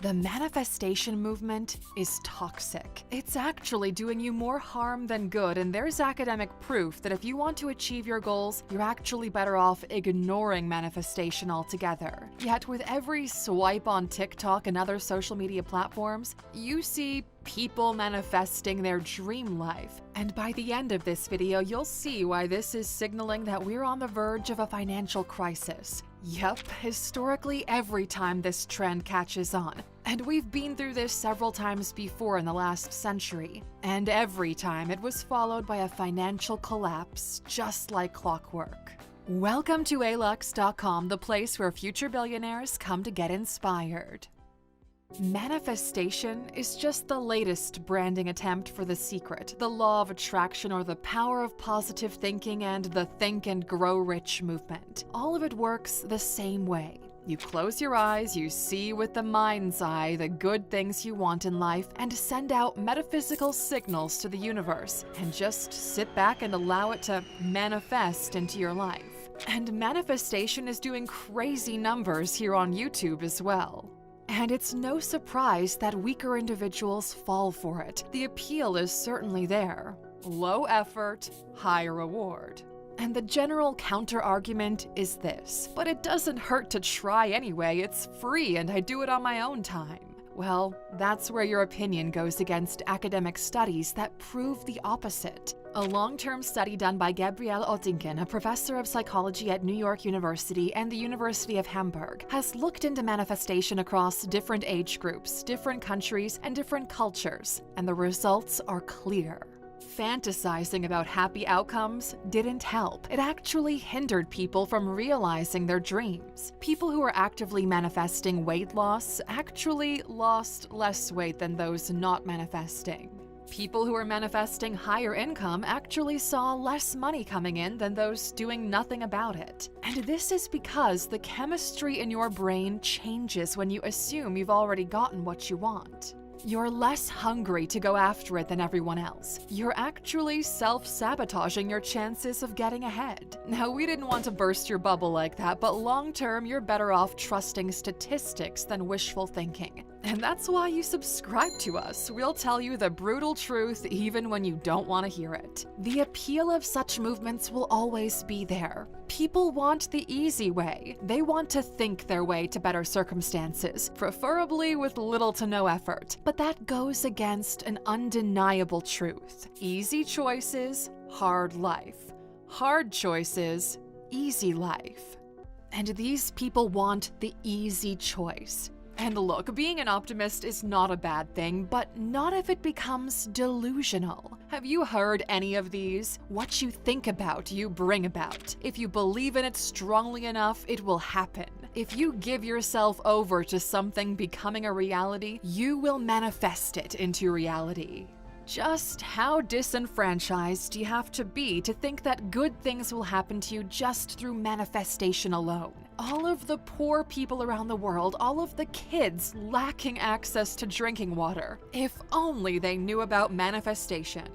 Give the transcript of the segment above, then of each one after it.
The manifestation movement is toxic. It's actually doing you more harm than good, and there's academic proof that if you want to achieve your goals, you're actually better off ignoring manifestation altogether. Yet with every swipe on TikTok and other social media platforms, you see people manifesting their dream life. And by the end of this video, you'll see why this is signaling that we're on the verge of a financial crisis. Yup, historically every time this trend catches on. And we've been through this several times before in the last century. And every time it was followed by a financial collapse, just like clockwork. Welcome to alux.com, the place where future billionaires come to get inspired. Manifestation is just the latest branding attempt for The Secret, the law of attraction, or the power of positive thinking, and the Think and Grow Rich movement. All of it works the same way. You close your eyes, you see with the mind's eye the good things you want in life, and send out metaphysical signals to the universe, and just sit back and allow it to manifest into your life. And manifestation is doing crazy numbers here on YouTube as well. And it's no surprise that weaker individuals fall for it. The appeal is certainly there. Low effort, high reward. And the general counter-argument is this: but it doesn't hurt to try anyway, it's free and I do it on my own time. Well, that's where your opinion goes against academic studies that prove the opposite. A long-term study done by Gabriele Oettingen, a professor of psychology at New York University and the University of Hamburg, has looked into manifestation across different age groups, different countries, and different cultures, and the results are clear. Fantasizing about happy outcomes didn't help. It actually hindered people from realizing their dreams. People who were actively manifesting weight loss actually lost less weight than those not manifesting. People who were manifesting higher income actually saw less money coming in than those doing nothing about it. And this is because the chemistry in your brain changes when you assume you've already gotten what you want. You're less hungry to go after it than everyone else. You're actually self-sabotaging your chances of getting ahead. Now, we didn't want to burst your bubble like that, but long-term, you're better off trusting statistics than wishful thinking. And that's why you subscribe to us. We'll tell you the brutal truth even when you don't want to hear it. The appeal of such movements will always be there. People want the easy way. They want to think their way to better circumstances, preferably with little to no effort. But that goes against an undeniable truth. Easy choices, hard life. Hard choices, easy life. And these people want the easy choice. And look, being an optimist is not a bad thing, but not if it becomes delusional. Have you heard any of these? What you think about, you bring about. If you believe in it strongly enough, it will happen. If you give yourself over to something becoming a reality, you will manifest it into reality. Just how disenfranchised do you have to be to think that good things will happen to you just through manifestation alone? All of the poor people around the world, all of the kids lacking access to drinking water, if only they knew about manifestation.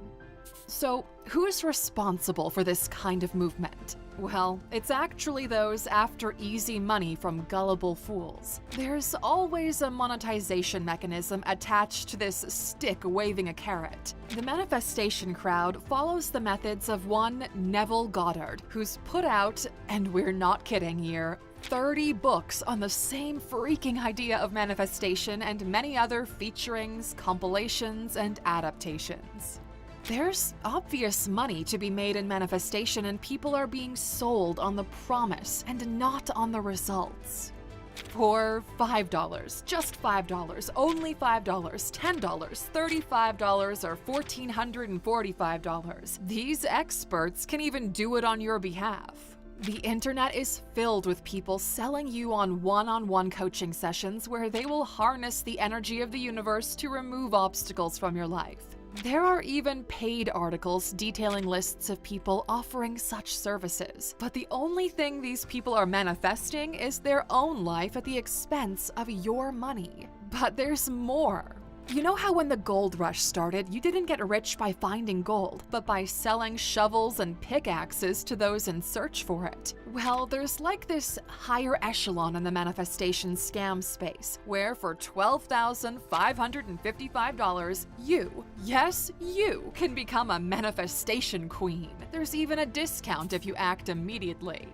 So, who's responsible for this kind of movement? Well, it's actually those after easy money from gullible fools. There's always a monetization mechanism attached to this stick waving a carrot. The manifestation crowd follows the methods of one Neville Goddard, who's put out, and we're not kidding here, 30 books on the same freaking idea of manifestation and many other featurings, compilations, and adaptations. There's obvious money to be made in manifestation, and people are being sold on the promise and not on the results. For $5, just $5, only $5, $10, $35, or $1,445. These experts can even do it on your behalf. The internet is filled with people selling you on one-on-one coaching sessions where they will harness the energy of the universe to remove obstacles from your life. There are even paid articles detailing lists of people offering such services. But the only thing these people are manifesting is their own life at the expense of your money. But there's more. You know how when the gold rush started, you didn't get rich by finding gold, but by selling shovels and pickaxes to those in search for it? Well, there's like this higher echelon in the manifestation scam space, where for $12,555, you, yes, you, can become a manifestation queen. There's even a discount if you act immediately.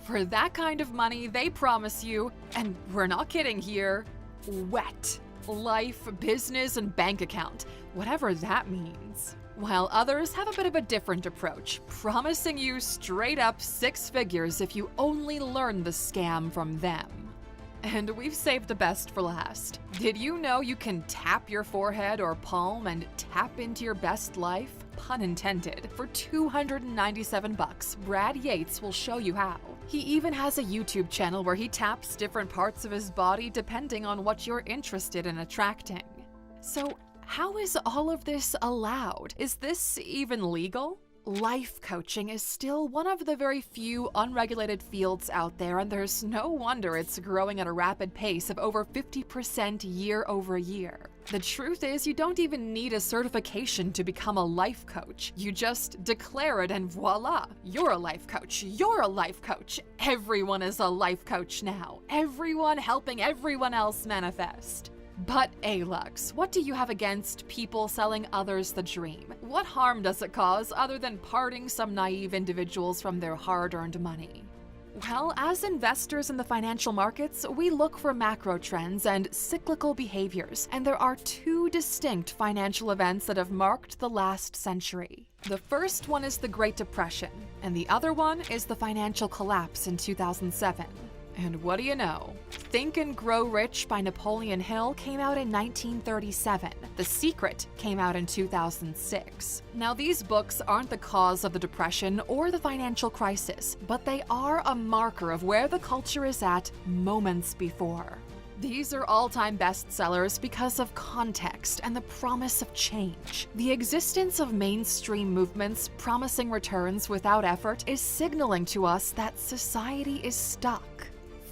For that kind of money, they promise you, and we're not kidding here, wet life, business, and bank account, whatever that means. While others have a bit of a different approach, promising you straight up six figures if you only learn the scam from them. And we've saved the best for last. Did you know you can tap your forehead or palm and tap into your best life? Pun intended. For $297, Brad Yates will show you how. He even has a YouTube channel where he taps different parts of his body depending on what you're interested in attracting. So, how is all of this allowed? Is this even legal? Life coaching is still one of the very few unregulated fields out there, and there's no wonder it's growing at a rapid pace of over 50% year over year. The truth is, you don't even need a certification to become a life coach. You just declare it and voila, you're a life coach. You're a life coach. Everyone is a life coach now. Everyone helping everyone else manifest. But Alux, what do you have against people selling others the dream? What harm does it cause other than parting some naive individuals from their hard-earned money? Well, as investors in the financial markets, we look for macro trends and cyclical behaviors, and there are two distinct financial events that have marked the last century. The first one is the Great Depression, and the other one is the financial collapse in 2007. And what do you know? Think and Grow Rich by Napoleon Hill came out in 1937. The Secret came out in 2006. Now, these books aren't the cause of the Depression or the financial crisis, but they are a marker of where the culture is at moments before. These are all-time bestsellers because of context and the promise of change. The existence of mainstream movements promising returns without effort is signaling to us that society is stuck.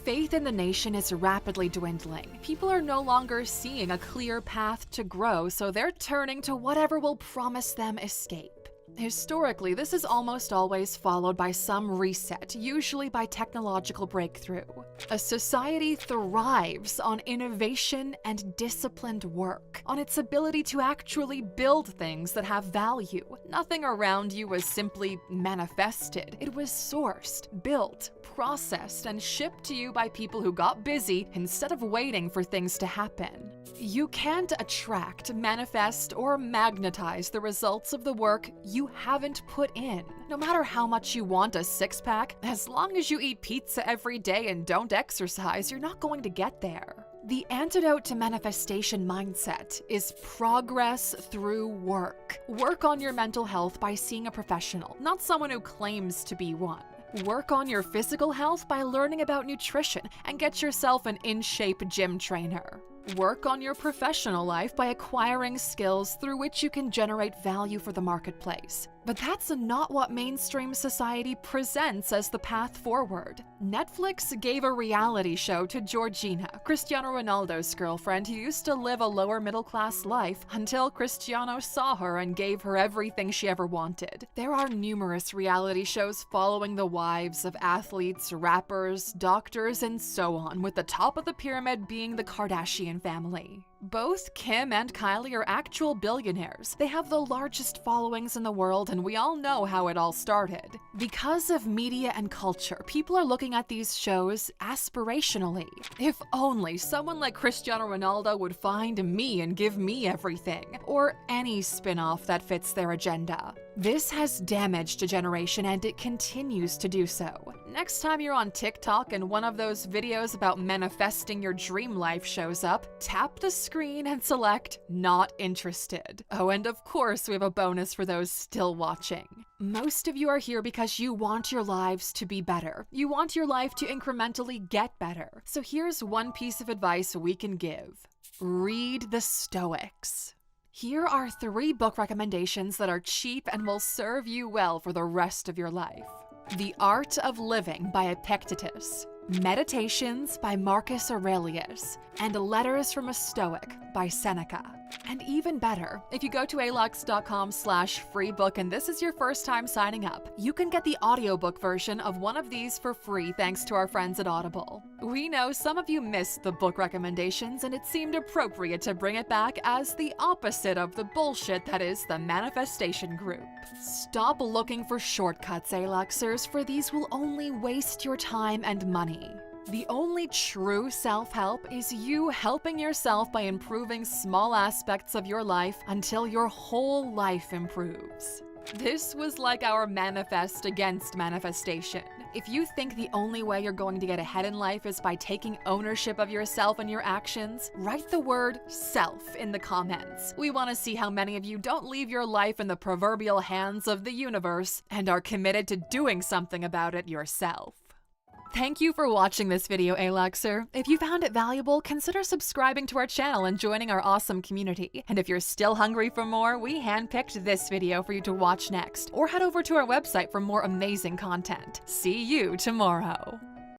Faith in the nation is rapidly dwindling. People are no longer seeing a clear path to grow, so they're turning to whatever will promise them escape. Historically, this is almost always followed by some reset, usually by technological breakthrough. A society thrives on innovation and disciplined work, on its ability to actually build things that have value. Nothing around you was simply manifested. It was sourced, built, processed, and shipped to you by people who got busy instead of waiting for things to happen. You can't attract, manifest, or magnetize the results of the work you haven't put in. No matter how much you want a six-pack, as long as you eat pizza every day and don't exercise, you're not going to get there. The antidote to manifestation mindset is progress through work. Work on your mental health by seeing a professional, not someone who claims to be one. Work on your physical health by learning about nutrition and get yourself an in-shape gym trainer. Work on your professional life by acquiring skills through which you can generate value for the marketplace. But that's not what mainstream society presents as the path forward. Netflix gave a reality show to Georgina, Cristiano Ronaldo's girlfriend who used to live a lower middle-class life until Cristiano saw her and gave her everything she ever wanted. There are numerous reality shows following the wives of athletes, rappers, doctors, and so on, with the top of the pyramid being the Kardashian family. Both Kim and Kylie are actual billionaires. They have the largest followings in the world, and we all know how it all started. Because of media and culture, people are looking at these shows aspirationally. If only someone like Cristiano Ronaldo would find me and give me everything, or any spin-off that fits their agenda. This has damaged a generation, and it continues to do so. Next time you're on TikTok and one of those videos about manifesting your dream life shows up, tap the screen and select Not Interested. Oh, and of course we have a bonus for those still watching. Most of you are here because you want your lives to be better. You want your life to incrementally get better. So here's one piece of advice we can give. Read the Stoics. Here are 3 book recommendations that are cheap and will serve you well for the rest of your life. The Art of Living by Epictetus, Meditations by Marcus Aurelius, and Letters from a Stoic by Seneca. And even better, if you go to alux.com/freebook and this is your first time signing up, you can get the audiobook version of one of these for free thanks to our friends at Audible. We know some of you missed the book recommendations and it seemed appropriate to bring it back as the opposite of the bullshit that is the Manifestation Group. Stop looking for shortcuts, Aluxers, for these will only waste your time and money. The only true self-help is you helping yourself by improving small aspects of your life until your whole life improves. This was like our manifest against manifestation. If you think the only way you're going to get ahead in life is by taking ownership of yourself and your actions, write the word self in the comments. We want to see how many of you don't leave your life in the proverbial hands of the universe and are committed to doing something about it yourself. Thank you for watching this video, Aluxer. If you found it valuable, consider subscribing to our channel and joining our awesome community. And if you're still hungry for more, we handpicked this video for you to watch next. Or head over to our website for more amazing content. See you tomorrow.